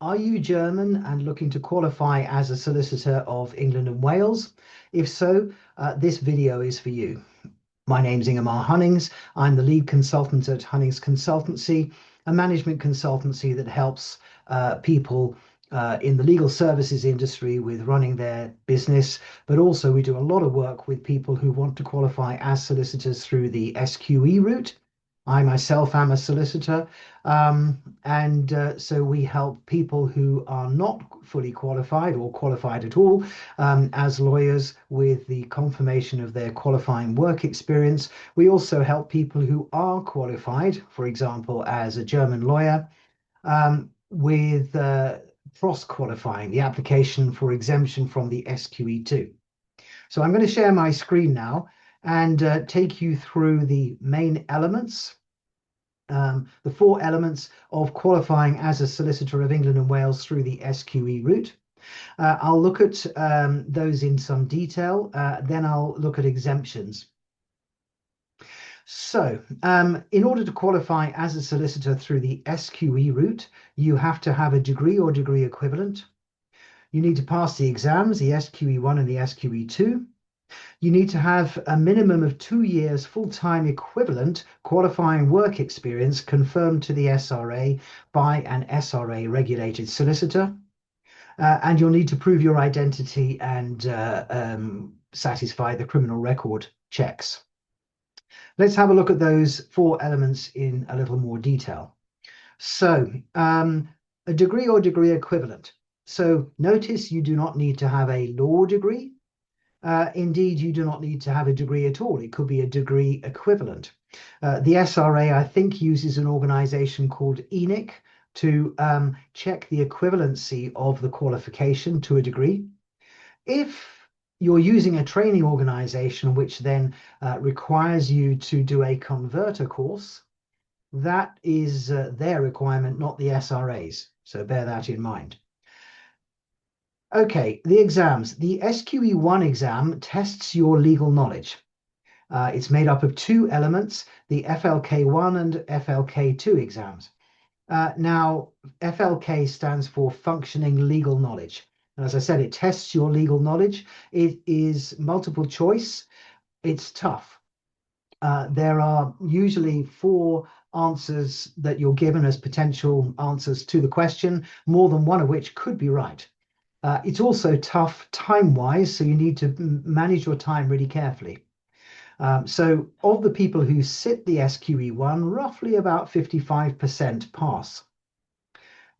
Are you German and looking to qualify as a solicitor of England and Wales? If so, this video is for you. My name's Ingemar Hunnings. I'm the lead consultant at Hunnings Consultancy, a management consultancy that helps people in the legal services industry with running their business, but also we do a lot of work with people who want to qualify as solicitors through the SQE route. I myself am a solicitor, and so we help people who are not fully qualified or qualified at all as lawyers with the confirmation of their qualifying work experience. We also help people who are qualified, for example, as a German lawyer, with cross-qualifying, the application for exemption from the SQE2. So I'm going to share my screen now and take you through the main elements, the four elements of qualifying as a solicitor of England and Wales through the SQE route. I'll look at those in some detail, then I'll look at exemptions. So, in order to qualify as a solicitor through the SQE route, you have to have a degree or degree equivalent. You need to pass the exams, the SQE1 and the SQE2. You need to have a minimum of 2 years full-time equivalent qualifying work experience confirmed to the SRA by an SRA regulated solicitor. And you'll need to prove your identity and satisfy the criminal record checks. Let's have a look at those four elements in a little more detail. So, a degree or degree equivalent. So notice you do not need to have a law degree. Indeed, you do not need to have a degree at all. It could be a degree equivalent. The SRA, I think, uses an organization called ENIC to check the equivalency of the qualification to a degree. If you're using a training organization which then requires you to do a converter course, that is their requirement, not the SRA's. So bear that in mind. Okay, the exams. The SQE1 exam tests your legal knowledge. It's made up of two elements, the FLK1 and FLK2 exams. Now, FLK stands for functioning legal knowledge. And as I said, it tests your legal knowledge. It is multiple choice. It's tough. There are usually 4 answers that you're given as potential answers to the question, more than one of which could be right. It's also tough time-wise, so you need to manage your time really carefully. So of the people who sit the SQE1, roughly about 55% pass.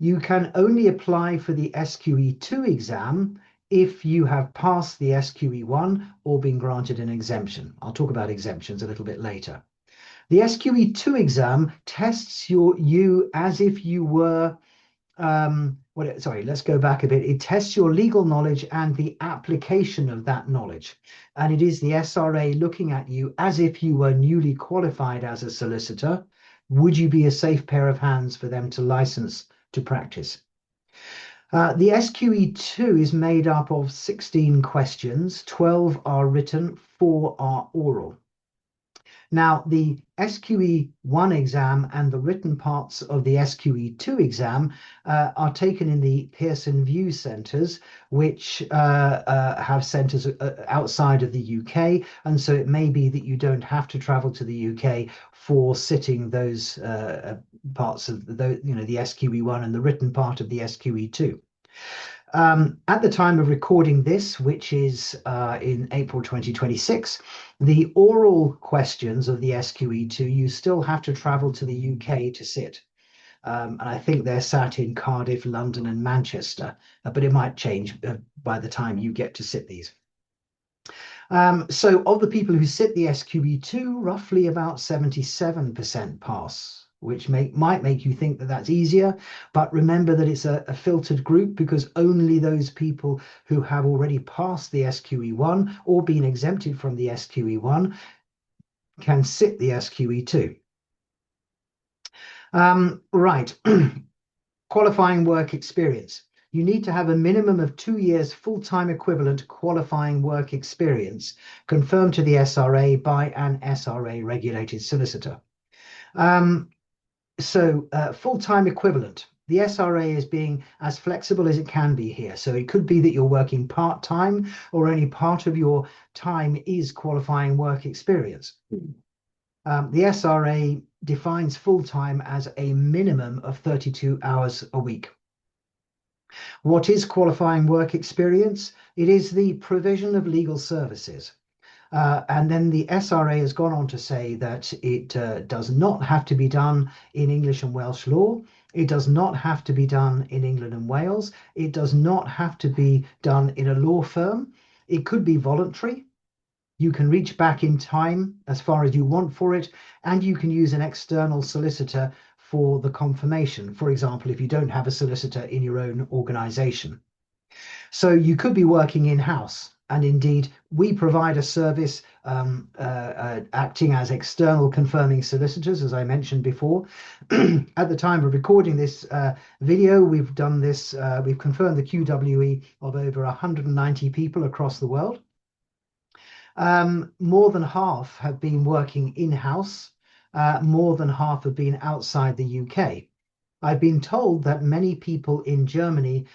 You can only apply for the SQE2 exam if you have passed the SQE1 or been granted an exemption. I'll talk about exemptions a little bit later. The SQE2 exam tests you as if you were let's go back a bit. It tests your legal knowledge and the application of that knowledge. And it is the SRA looking at you as if you were newly qualified as a solicitor. Would you be a safe pair of hands for them to license to practice? The SQE2 is made up of 16 questions. 12 are written, 4 are oral. Now, the SQE1 exam and the written parts of the SQE2 exam are taken in the Pearson VUE centres, which have centres outside of the UK. And so it may be that you don't have to travel to the UK for sitting those parts of the SQE1 and the written part of the SQE2. At the time of recording this, which is in April 2026, the oral questions of the SQE2, you still have to travel to the UK to sit. And I think they're sat in Cardiff, London and Manchester, but it might change by the time you get to sit these. So of the people who sit the SQE2, roughly about 77% pass, which might make you think that that's easier. But remember that it's a filtered group, because only those people who have already passed the SQE1 or been exempted from the SQE1 can sit the SQE2. Right. Qualifying work experience. You need to have a minimum of 2 years full-time equivalent qualifying work experience confirmed to the SRA by an SRA regulated solicitor. So full-time equivalent. the SRA is being as flexible as it can be here. So it could be that you're working part-time or only part of your time is qualifying work experience. The SRA defines full-time as a minimum of 32 hours a week. What is qualifying work experience? It is the provision of legal services. And then the SRA has gone on to say that it does not have to be done in English and Welsh law. It does not have to be done in England and Wales. It does not have to be done in a law firm. It could be voluntary. You can reach back in time as far as you want for it, and you can use an external solicitor for the confirmation. For example, if you don't have a solicitor in your own organization. So you could be working in-house. And indeed, we provide a service acting as external confirming solicitors, as I mentioned before. At the time of recording this video, we've done this, we've confirmed the QWE of over 190 people across the world. More than half have been working in-house. More than half have been outside the UK. I've been told that many people in Germany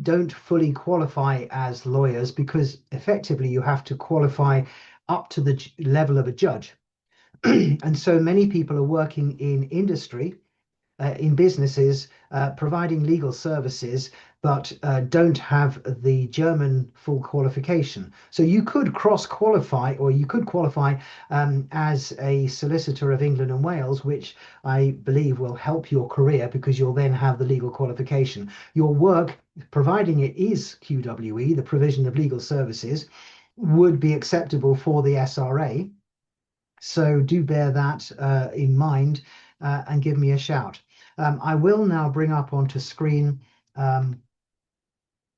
don't fully qualify as lawyers because effectively you have to qualify up to the level of a judge. And so many people are working in industry, in businesses, providing legal services, but don't have the German full qualification. So you could cross-qualify, or you could qualify as a solicitor of England and Wales, which I believe will help your career because you'll then have the legal qualification. Your work, providing it is QWE, the provision of legal services, would be acceptable for the SRA. So do bear that in mind and give me a shout. I will now bring up onto screen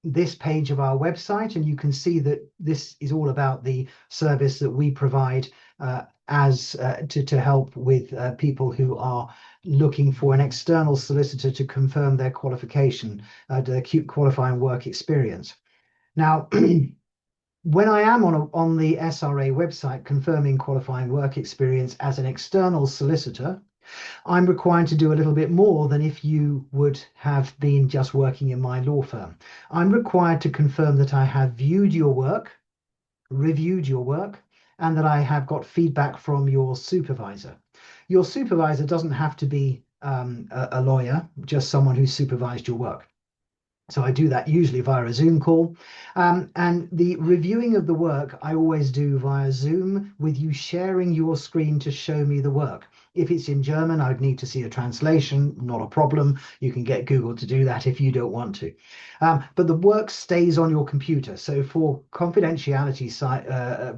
this page of our website, and you can see that this is all about the service that we provide to help with people who are looking for an external solicitor to confirm their qualification, their qualifying work experience. Now, when I am on the SRA website confirming qualifying work experience as an external solicitor, I'm required to do a little bit more than if you would have been just working in my law firm. I'm required to confirm that I have viewed your work, reviewed your work, and that I have got feedback from your supervisor. Your supervisor doesn't have to be a lawyer, just someone who supervised your work. So I do that usually via a Zoom call. And the reviewing of the work, I always do via Zoom with you sharing your screen to show me the work. If it's in German, I'd need to see a translation, not a problem. You can get Google to do that if you don't want to. But the work stays on your computer. So for confidentiality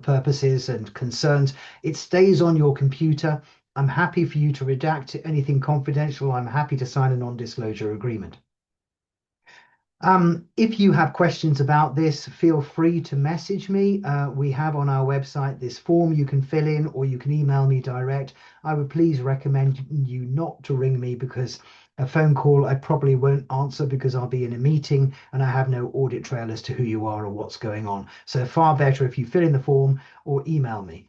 purposes and concerns, it stays on your computer. I'm happy for you to redact anything confidential. I'm happy to sign a non-disclosure agreement. If you have questions about this, feel free to message me. We have on our website this form you can fill in, or you can email me direct. I would please recommend you not to ring me because a phone call I probably won't answer because I'll be in a meeting and I have no audit trail as to who you are or what's going on. So far better if you fill in the form or email me.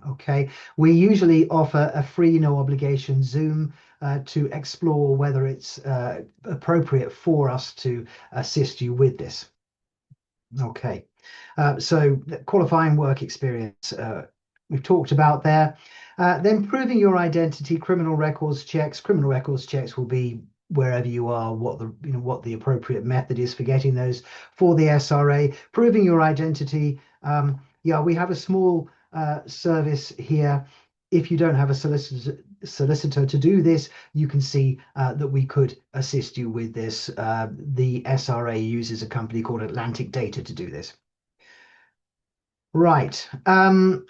Okay, we usually offer a free, no obligation Zoom to explore whether it's appropriate for us to assist you with this. Okay, so the qualifying work experience we've talked about there. Then proving your identity, criminal records checks. Criminal records checks will be wherever you are, what the appropriate method is for getting those for the SRA. Proving your identity. Yeah, we have a small service here. If you don't have a solicitor to do this, you can see that we could assist you with this. The SRA uses a company called Atlantic Data to do this. Right,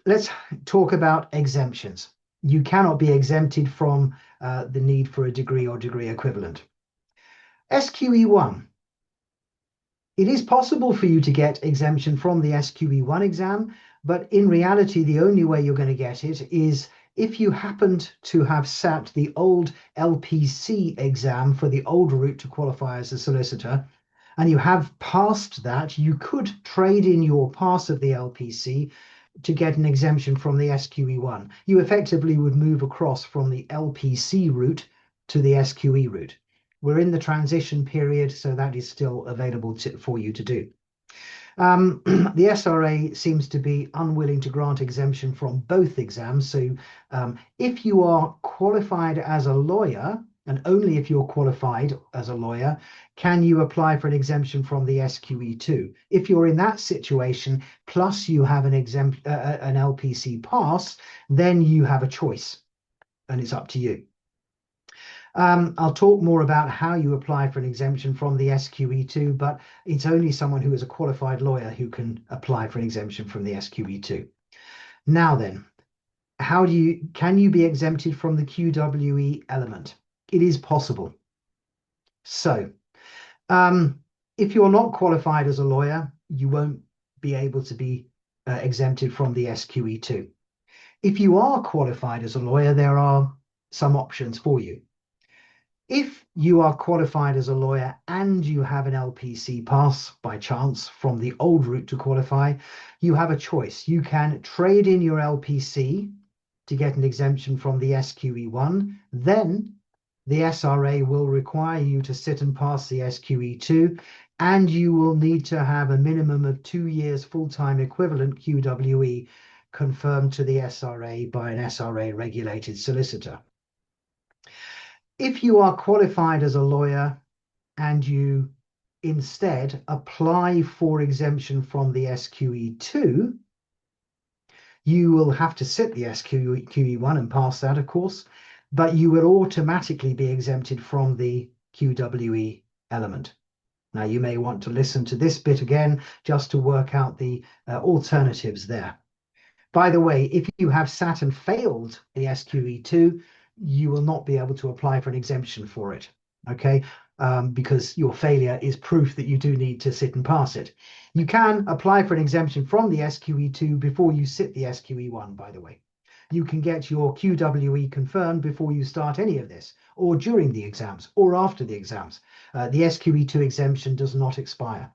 let's talk about exemptions. You cannot be exempted from the need for a degree or degree equivalent. SQE1. It is possible for you to get exemption from the SQE1 exam, but in reality, the only way you're going to get it is if you happened to have sat the old LPC exam for the old route to qualify as a solicitor, and you have passed that, you could trade in your pass of the LPC to get an exemption from the SQE1. You effectively would move across from the LPC route to the SQE route. We're in the transition period, so that is still available for you to do. The SRA seems to be unwilling to grant exemption from both exams. So if you are qualified as a lawyer, and only if you're qualified as a lawyer, can you apply for an exemption from the SQE2. If you're in that situation, plus you have an LPC pass, then you have a choice, and it's up to you. I'll talk more about how you apply for an exemption from the SQE2, but it's only someone who is a qualified lawyer who can apply for an exemption from the SQE2. Now then, can you be exempted from the QWE element? It is possible. So, if you're not qualified as a lawyer, you won't be able to be exempted from the SQE2. If you are qualified as a lawyer, there are some options for you. If you are qualified as a lawyer and you have an LPC pass by chance from the old route to qualify, you have a choice. You can trade in your LPC to get an exemption from the SQE1. Then the SRA will require you to sit and pass the SQE2, and you will need to have a minimum of 2 years full-time equivalent QWE confirmed to the SRA by an SRA regulated solicitor. If you are qualified as a lawyer and you instead apply for exemption from the SQE2, you will have to sit the SQE1 and pass that, of course, but you will automatically be exempted from the QWE element. Now, you may want to listen to this bit again just to work out the alternatives there. By the way, if you have sat and failed the SQE2, you will not be able to apply for an exemption for it, okay? Because your failure is proof that you do need to sit and pass it. You can apply for an exemption from the SQE2 before you sit the SQE1, by the way. You can get your QWE confirmed before you start any of this, or during the exams, or after the exams. The SQE2 exemption does not expire.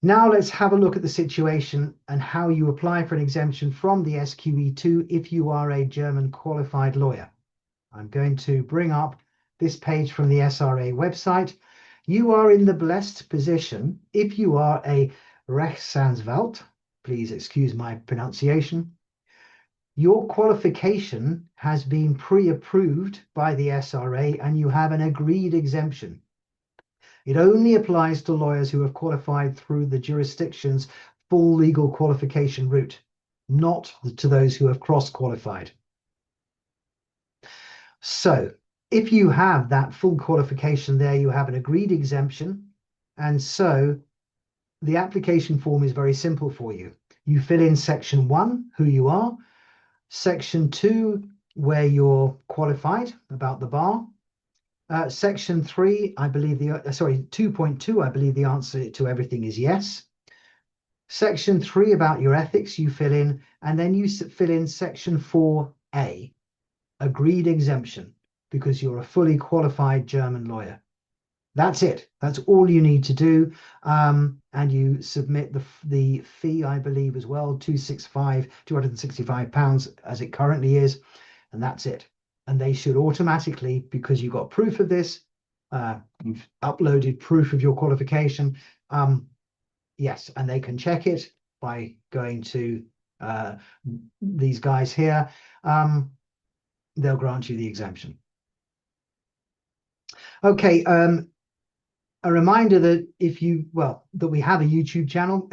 Now let's have a look at the situation and how you apply for an exemption from the SQE2 if you are a German qualified lawyer. I'm going to bring up this page from the SRA website. You are in the blessed position, if you are a Rechtsanwalt, please excuse my pronunciation, your qualification has been pre-approved by the SRA and you have an agreed exemption. It only applies to lawyers who have qualified through the jurisdiction's full legal qualification route, not to those who have cross-qualified. So, if you have that full qualification there, you have an agreed exemption, and so the application form is very simple for you. You fill in section 1, who you are, section 2, where you're qualified, about the bar, section 3, I believe 2.2, I believe the answer to everything is yes. Section 3 about your ethics you fill in, and then you fill in section 4A, agreed exemption, because you're a fully qualified German lawyer. That's it. That's all you need to do. And you submit the fee, I believe, as well, £265 as it currently is, and that's it. And they should automatically, because you've got proof of this, you've uploaded proof of your qualification, yes, and they can check it by going to these guys here. They'll grant you the exemption. Okay, a reminder that that we have a YouTube channel.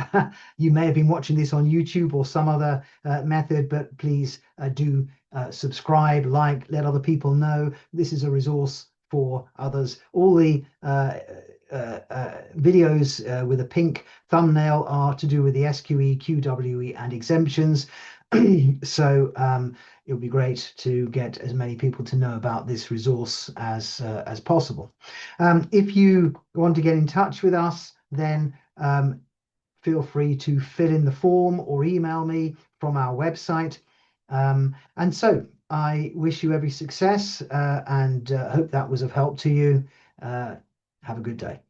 You may have been watching this on YouTube or some other method, but please do subscribe, like, let other people know. This is a resource for others. All the videos with a pink thumbnail are to do with the SQE, QWE, and exemptions. So it would be great to get as many people to know about this resource as possible. If you want to get in touch with us, then feel free to fill in the form or email me from our website. And so I wish you every success and hope that was of help to you. Have a good day.